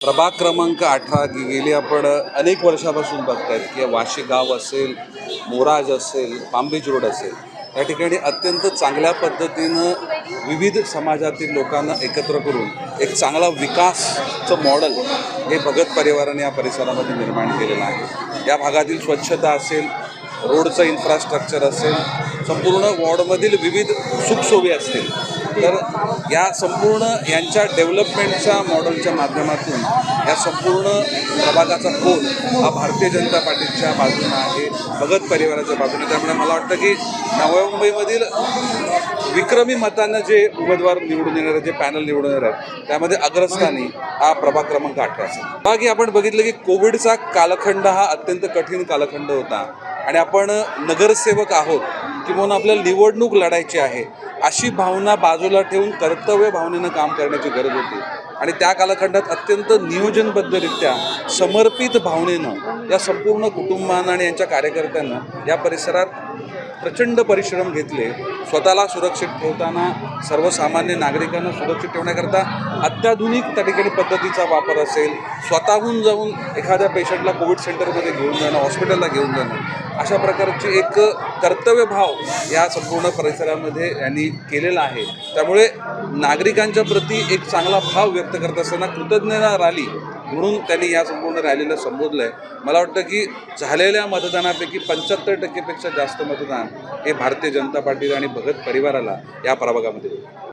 प्रभाग क्रमांक 18 गेली आपण अनेक वर्षापासून बघतायत की वाशी गाव असेल, मोराज असेल, पामबीच रोड असेल, या ठिकाणी अत्यंत चांगल्या पद्धतीनं विविध समाजातील लोकांना एकत्र करून एक चांगला विकासचं मॉडेल हे भगत परिवाराने या परिसरामध्ये निर्माण केलेलं आहे। या भागातील स्वच्छता असेल, रोडचं इन्फ्रास्ट्रक्चर असेल, संपूर्ण वॉर्डमधील विविध सुखसोयी असतील, तर या संपूर्ण यांच्या डेव्हलपमेंटच्या मॉडेलच्या माध्यमातून या संपूर्ण प्रभागाचा कोल हा भारतीय जनता पार्टीच्या बाजूने आहे, भगत परिवाराच्या बाजूने। त्यामुळे मला वाटतं की नवी मुंबईमधील विक्रमी मतांना जे उमेदवार निवडून येणार, जे पॅनल निवडून येणार आहे, त्यामध्ये अग्रस्थानी हा प्रभाग क्रमांक 18 असेल। बाकी आपण बघितलं की कोविडचा कालखंड हा अत्यंत कठीण कालखंड होता आणि आपण नगरसेवक आहोत किंवा आपल्याला निवडणूक लढायची आहे अशी भावना बाजूला ठेवून कर्तव्य भावनेनं काम करण्याची गरज होती आणि त्या कालखंडात अत्यंत नियोजनबद्धरित्या समर्पित भावनेनं या संपूर्ण कुटुंबांना आणि यांच्या कार्यकर्त्यांना या परिसरात प्रचंड परिश्रम घेतले। स्वतःला सुरक्षित ठेवताना सर्वसामान्य नागरिकांना सुरक्षित ठेवण्याकरता अत्याधुनिक त्या ठिकाणी पद्धतीचा वापर असेल, स्वतःहून जाऊन एखाद्या पेशंटला कोविड सेंटरमध्ये घेऊन जाणं, हॉस्पिटलला घेऊन जाणं, अशा प्रकारची एक कर्तव्यभाव या संपूर्ण परिसरामध्ये यांनी केलेला आहे। त्यामुळे नागरिकांच्या प्रती एक चांगला भाव व्यक्त करत असताना कृतज्ञता रॅली म्हणून त्यांनी या संपूर्ण रॅलीला संबोधलं आहे। मला वाटतं की झालेल्या मतदानापैकी 75% पेक्षा जास्त मतदान हे भारतीय जनता पार्टी आणि भगत परिवाराला या प्रभागामध्ये